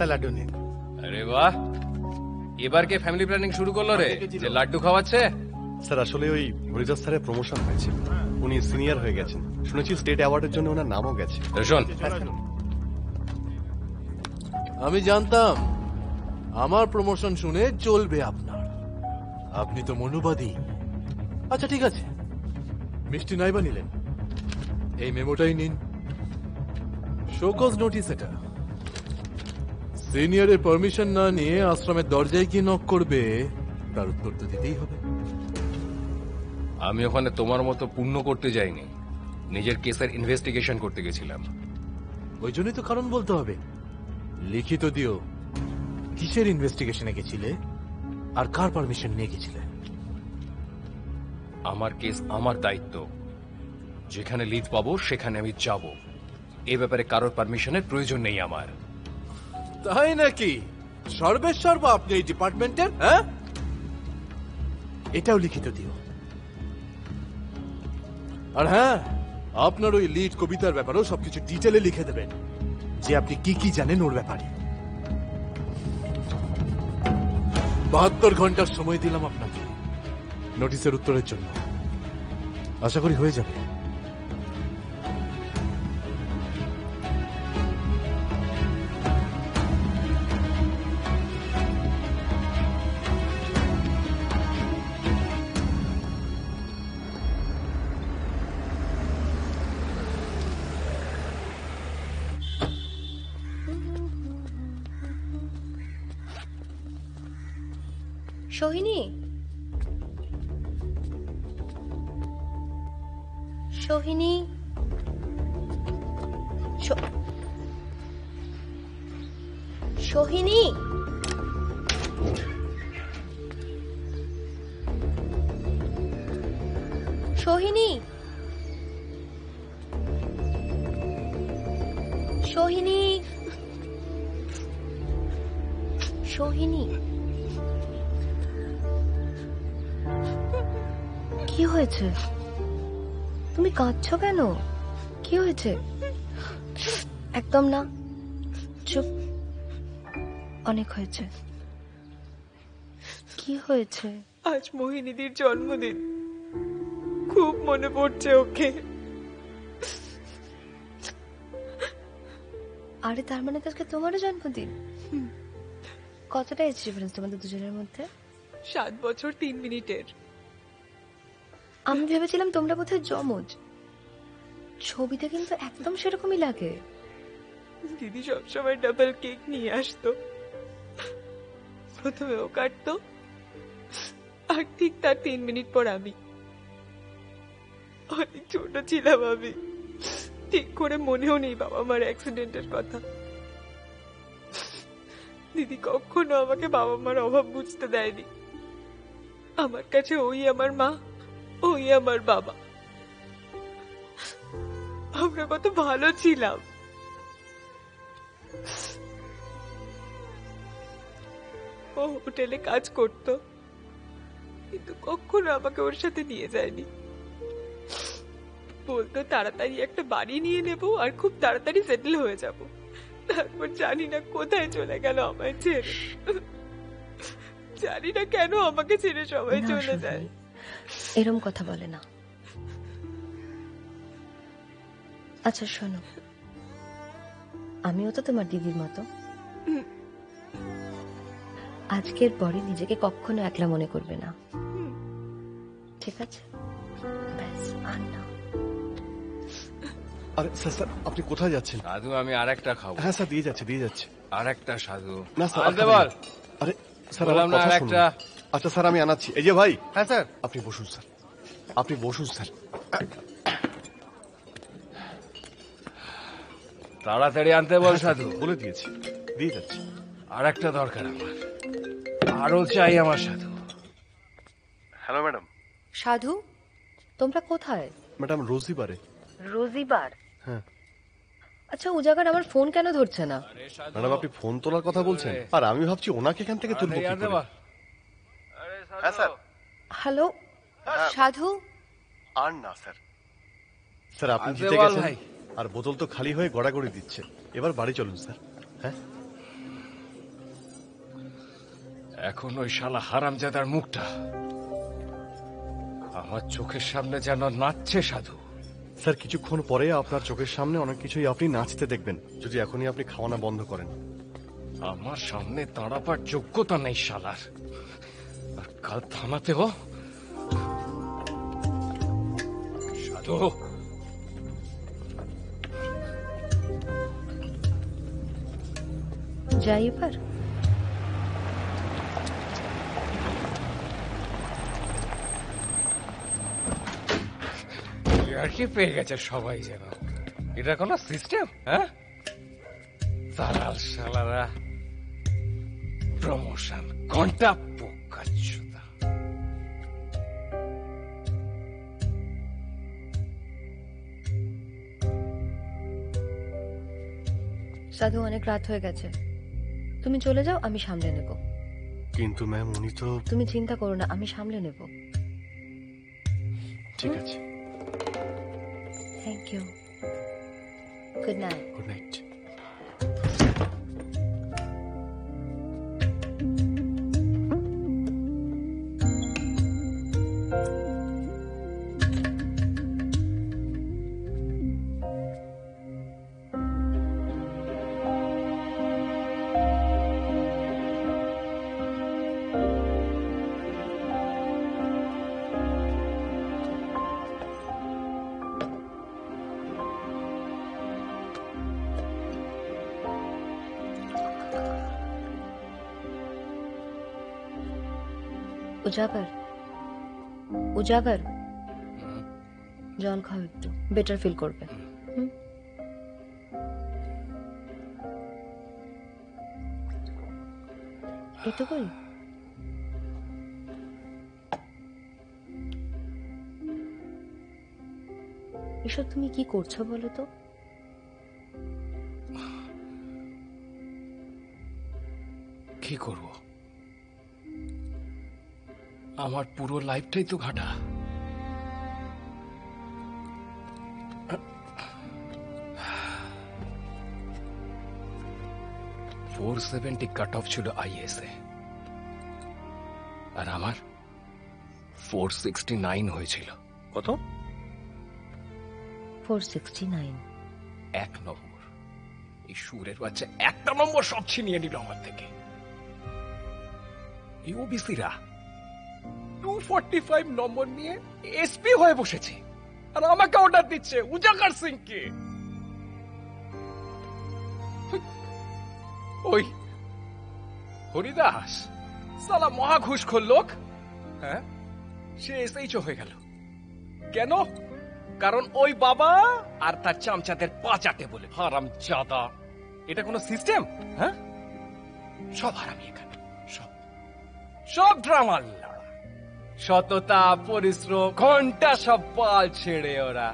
Sir laddu নিন। আরে বাহ, এবার কে ফ্যামিলি প্ল্যানিং শুরু করলো রে, যে লাড্ডু খাওয়াচ্ছে? স্যার আসলে ওই হরিদাস স্যারের প্রমোশন হয়েছে, উনি সিনিয়র হয়ে গেছেন, শুনেছি স্টেট অ্যাওয়ার্ডের জন্য ওনার নামও গেছে। শোন, আমি জানতাম আমার প্রমোশন শুনে চলবে আপনার। আপনি তো মনোবাদী। আচ্ছা ঠিক আছে, মিষ্টি নাইবা নিলেন, এই মেমোটাই নিন। শোকজ নোটিস এটা। সিনিয়রের পারমিশন না নিয়ে আশ্রমের দরজায় কি নক করবে তার উত্তর তো দিতেই হবে। আমি ওখানে তোমার মতো পুণ্য করতে যাইনি, নিজের কেসের ইনভেস্টিগেশন করতে গেছিলাম। ওই জন্যই তো কারণ বলতে হবে। লিখিত দিও, কিসের ইনভেস্টিগেশনে গেছিলে আর কার পারমিশন নিয়ে গেছিলে? আমার কেস আমার দায়িত্ব, যেখানে লিড পাবো সেখানে আমি যাব। এ ব্যাপারে কারোর পারমিশনের প্রয়োজন নেই আমার। তাই নাকি? সর্বেসর্বা আপনি এই ডিপার্টমেন্টের? হ্যাঁ, এটাও লিখিত দিও। আর হ্যাঁ, আপনার ওই লিড কবিতার ব্যাপারেও সবকিছু ডিটেলে লিখে দেবেন, যে আপনি কি কি জানেন ওর ব্যাপারে। 72 ঘন্টার সময় দিলাম আপনাকে নোটিশের উত্তরের জন্য। আশা করি হয়ে যাবে। সোহিনী, সোহিনী, সোহিনী, সোহিনী, সোহিনী, সোহিনী, কি হয়েছে? তুমি কাঁদছো কেন? কি হয়েছে? একদম না, চুপ। অনেক হয়েছে। কি হয়েছে? আজ মোহিনীদির জন্মদিন, খুব মনে পড়ছে ওকে। আরে তার মানে তো আজকে তোমারও জন্মদিন। কতটা এজ ডিফারেন্স তোমাদের দুজনের মধ্যে? 7 বছর 3 মিনিটের। আমি ভেবেছিলাম তোমরা বোধহয় জমজ। ছবিতে কিন্তু একদম সেরকমই লাগে। দিদি সবসময় ডাবল কেক নিয়ে আসতো, প্রথমে ও কাটতো আর ঠিক তার 3 মিনিট পর আমি। অনেক ছোট ছিলাম আমি, ঠিক করে মনেও নেই বাবা মার অ্যাক্সিডেন্টের কথা। দিদি কখনো আমাকে বাবা মার অভাব বুঝতে দেয়নি। আমার কাছে ওই আমার মা, ওই আমার বাবা। আমরা কত ভালো ছিলাম। ও হোটেলে কাজ করত, কিন্তু কখনো আমাকে ওর সাথে নিয়ে যায়নি। বলতো তাড়াতাড়ি একটা বাড়ি নিয়ে নেব আর খুব তাড়াতাড়ি সেটেল হয়ে যাব। তারপর জানি না কোথায় চলে গেল আমায় ছেড়ে। জানি না কেন আমাকে ছেড়ে সবাই চলে যায়। এরম কথা বলে না। আচ্ছা শোনো, আমিও তো তোমার দিদির মতো। আজকের পরে নিজেকে কখনো একলা মনে করবে না, ঠিক আছে? ব্যাস, আর না। আরে স্যার স্যার আপনি কোথায় যাচ্ছেন? সাধু, আমি আরেকটা খাবো। হ্যাঁ স্যার, দিয়ে যাচ্ছে দিয়ে যাচ্ছে। আরেকটা সাধু। না স্যার, আনতে বল। আরে স্যার বললাম আমার না, কথা আরেকটা। শুনুন। আচ্ছা স্যার, আমি আনাচ্ছি। এই যে ভাই। হ্যাঁ স্যার। আপনি বসুন স্যার, আপনি বসুন স্যার। তাড়াতাড়ি আনতে বল সাধু। বলে দিয়েছি, দিয়ে যাচ্ছি। আর একটা দরকার আমার, আরো চাই আমার সাধু। Hello madam. সাধু, তোমরা কোথায়? ম্যাডাম রোজিবারে। রোজিবার? হ্যাঁ। আচ্ছা, ও জায়গায় আমার ফোন কেন ধরছে না? ম্যাডাম আপনি ফোন তোলার কথা বলছেন, আর আমি ভাবছি ওনাকে এখান থেকে তুলবো কি করে। হ্যাঁ স্যার। হ্যালো সাধু। আর না স্যার, স্যার আপনি আনতে জিতে বল গেছেন, ভাই। আর বোতল তো খালি হয়ে গড়াগড়ি দিচ্ছে। এবার বাড়ি চলুন স্যার। হ্যাঁ এখন ওই শালা হারামজাদার মুখটা আমার চোখের সামনে যেন নাচছে সাধু। স্যার কিছুক্ষণ পরে আপনার চোখের সামনে অনেক কিছুই আপনি নাচতে দেখবেন, যদি এখনই আপনি খাওয়ানো বন্ধ করেন। আমার সামনে দাঁড়াবার যোগ্যতা নেই শালার, আর কাল থানাতেও। সাধু, যাই এবার। আর কি পেয়ে গেছে সবাই যেন। এটা কোনো সিস্টেম? হ্যাঁ, সালাল শালারা প্রমোশন ঘন্টা পোকাচ্ছুদা। সাধু, অনেক রাত হয়ে গেছে, তুমি চলে যাও, আমি সামলে নেব। কিন্তু ম্যাম উনি তো। তুমি চিন্তা করো না, আমি সামলে নেব। ঠিক আছে, thank you, good night. Good night. Ujagar, Ujagar, জল খাও, একটু বেটার ফিল করবে। এটুকুই? এসব তুমি কি করছো বলো তো? কি করব? আমার পুরো লাইফটাই তো ঘাটা। .470 কাট অফ ছিল আইএস এ, আর আমার 469 হয়েছিল। কত? 469। 1 নম্বর। এই সুরের বাচ্চা একটা নম্বর সব ছিনিয়ে নিল আমার থেকে। এই ওবিসিরা 245 নম্বর নিয়ে এসপি হয়ে বসেছে, আর আমাকে অর্ডার দিচ্ছে উজাগর সিংকে। ওই হরিদাস সালা মহা ঘুষখোর লোক, হ্যাঁ, সে এসএইচও হয়ে গেল। কেন? কারণ ওই বাবা আর তার চামচাদের পাচাতে বলে। হারামজাদা, এটা কোনো সিস্টেম? হ্যাঁ, সব হারামি এখানে, সব সব ড্রামার লড়া। সততা, পরিশ্রম, ঘন্টা সব পাল ছেড়ে ওরা